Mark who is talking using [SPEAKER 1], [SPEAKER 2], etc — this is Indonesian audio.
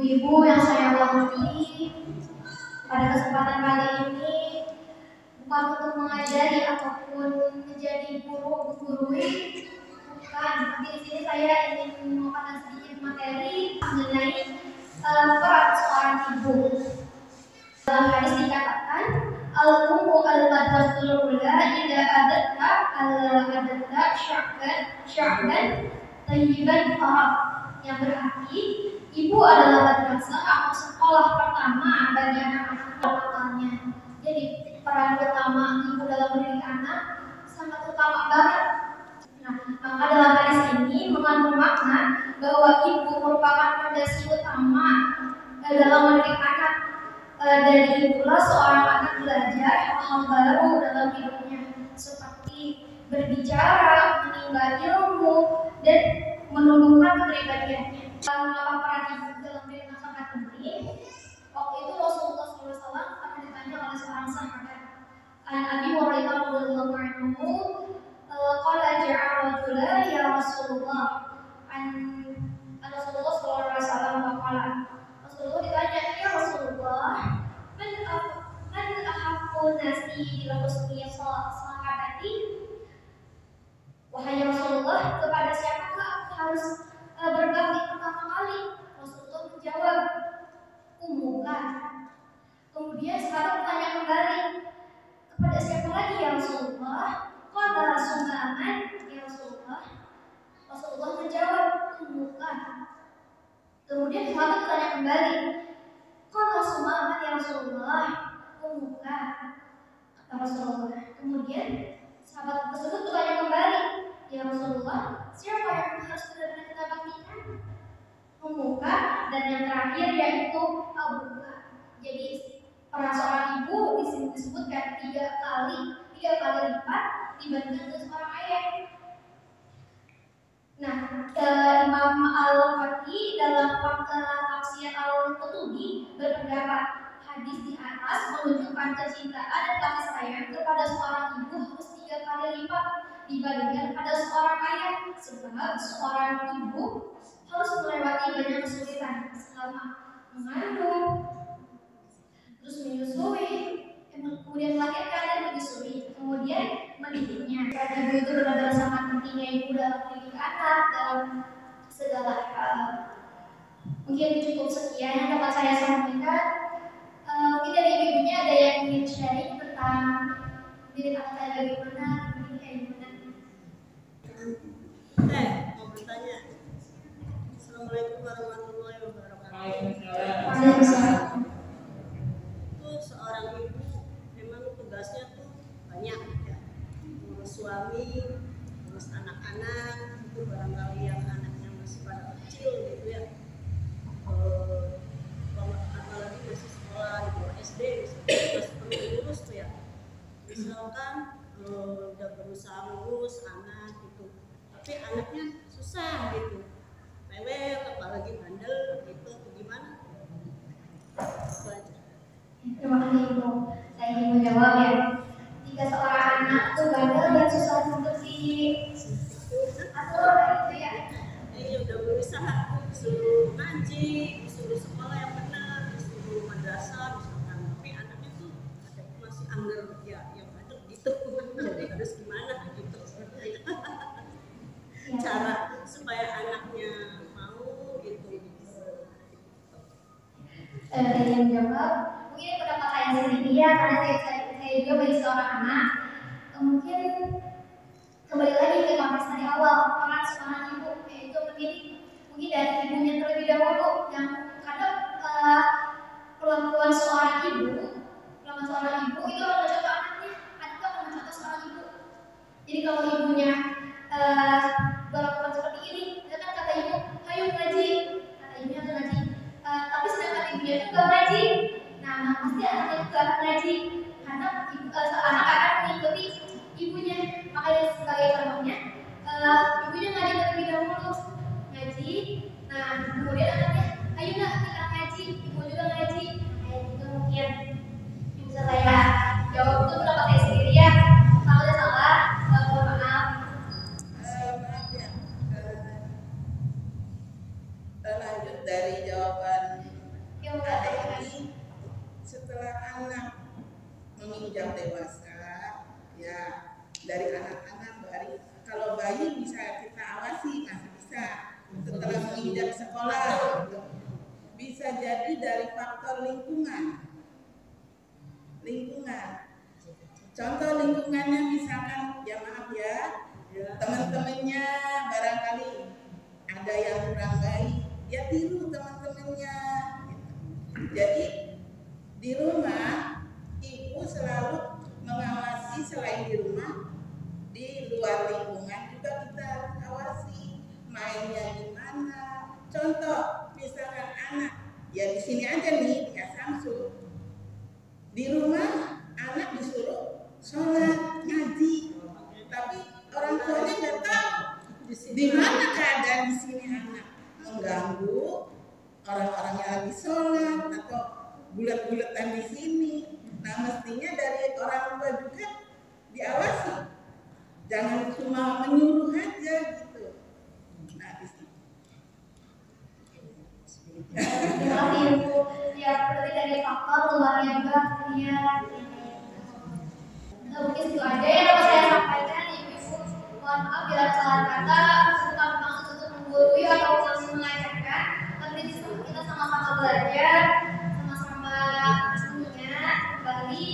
[SPEAKER 1] Ibu yang saya hormati, pada kesempatan kali ini bukan untuk mengajari ataupun menjadi guru-gurui, bukan. Tapi di sini saya ingin memaparkan sedikit materi mengenai peran seorang ibu. Dalam hadis dikatakan, al-ummu al-madrasatul ula idza adatta sya'ban tayyiban qarab, yang berarti ibu adalah madrasah atau sekolah pertama bagi anak-anaknya. Jadi peran utama ibu dalam mendidik anak sangat utama banget. Nah, maka dalam hadis ini mengandung makna bahwa ibu merupakan fondasi utama dalam mendidik anak. Dari itulah seorang anak belajar hal-hal baru dalam hidupnya, seperti berbicara, menimba ilmu, dan menumbuhkan kepribadiannya. Mengapa peran ibu dalam pendidikan sangat penting? Waktu itu Rasulullah SAW akan ditanya oleh seorang sahabat, Abi Hurairah radhiyallahu anhu, qala ja'a rajulan ya Rasulullah, Rasulullah SAW qala. Rasulullah ditanya, ya Rasulullah, man ahaqqun nasi ila husni sahabati? Wahai Rasulullah, kepada siapakah aku harus berbakti pertama kali? Rasulullah menjawab, ummuka. Kemudian sahabat bertanya kembali, kepada siapa lagi ya Rasulullah? Qala sumaman ya Rasulullah. Rasulullah menjawab, ummuka. Kemudian sahabat bertanya kembali, qala sumaman ya Rasulullah, ummuka, kata Rasulullah. Kemudian sahabat tersebut bertanya kembali, ya Rasulullah, siapa yang harus benar-benar kita baktikan? Ummuka, dan yang terakhir yaitu abuka. Jadi peran seorang ibu disebutkan tiga kali lipat dibandingkan seorang ayah. Nah, Imam Al-Qurtubi dalam tafsir Al-Qurtubi berpendapat hadis di atas menunjukkan kecintaan dan kasih sayang kepada seorang ibu harus 3 kali lipat dibandingkan pada seorang ayah, sebab seorang ibu harus melewati banyak kesulitan selama mengandung, terus menyusui, kemudian melahirkan dan menyusui, kemudian mendidiknya. Dan ibu itu benar-benar sangat pentingnya ibu dalam mendidik anak dalam segala hal. Mungkin cukup sekian yang dapat saya sampaikan. Mungkin dari ibunya ada yang ingin sharing tentang diri anak saya bagaimana, ini kayak gimana?
[SPEAKER 2] Mau bertanya. Assalamualaikum warahmatullahi wabarakatuh.
[SPEAKER 1] Waalaikumsalam.
[SPEAKER 2] Itu seorang ibu memang tugasnya tuh banyak ya. Ngurus suami, ngurus anak-anak, itu barangkali yang anaknya masih pada kecil gitu ya. Apalagi masih sekolah di bawah SD, masih perlu diurus tuh ya. Misalkan udah berusaha ngurus anak gitu, tapi anaknya susah gitu, rewel, apalagi bandel gitu, gimana?
[SPEAKER 1] Terima kasih Ibu. Saya ingin menjawab ya. Jika seorang anak itu bandel dan susah untuk diatur, itu ya.
[SPEAKER 2] Udah berusaha disuruh ngaji, disuruh sekolah yang benar, disuruh madrasah misalkan, tapi anaknya tuh masih anggar ya, yang ada gitu. Jadi harus gimana gitu? Cara supaya anaknya mau gitu.
[SPEAKER 1] Saya ingin menjawab. Mungkin pendapat saya sendiri ya, karena saya juga bagi seorang anak. Mungkin kembali lagi ke konteks dari awal, peran seorang ibu yaitu mendidik. Mungkin dari ibunya terlebih dahulu, yang kadang perlakuan seorang ibu itu akan mencontoh anaknya, anak itu akan mencontoh seorang ibu. Jadi kalau ibunya berlakuan seperti ini, kan kata ibu, ayo ngaji, kata ibunya tuh ngaji. Tapi sedangkan ibunya itu nggak ngaji, nah pasti anaknya itu akan ngaji, karena anak akan mengikuti ibunya. Makanya sebagai contohnya, ibunya ngaji terlebih dahulu, ngaji. Nah kemudian anaknya, ayo nak kita ngaji, ibu juga ngaji. Kayak gitu mungkin. Bisa saya jawab itu pendapat saya sendiri ya. Kalau ada salah, mohon maaf.
[SPEAKER 3] Lanjut dari jawaban bisa jadi dari faktor lingkungan. Contoh lingkungannya misalkan, ya maaf ya, teman-temannya barangkali ada yang kurang baik, ya tiru teman-temannya. Jadi di rumah ibu selalu mengawasi, selain di rumah, di luar lingkungan juga kita awasi mainnya gimana. Contoh misalkan anak, ya di sini aja nih di Samsu, di rumah anak disuruh sholat ngaji, tapi orang tuanya nggak tahu di mana keadaan di sini anak mengganggu orang-orang yang lagi sholat atau bulat-bulatan di sini. Nah mestinya dari orang tua juga diawasi, jangan cuma menyuruh aja gitu. Nah di sini.
[SPEAKER 1] Terima kasih Ibu. Ya berarti dari faktor luarnya juga ya. Mungkin itu aja yang dapat saya sampaikan Ibu. Mohon maaf bila salah kata, bukan maksud untuk menggurui atau mengajarkan, tapi kita sama-sama belajar, sama-sama mengingat kembali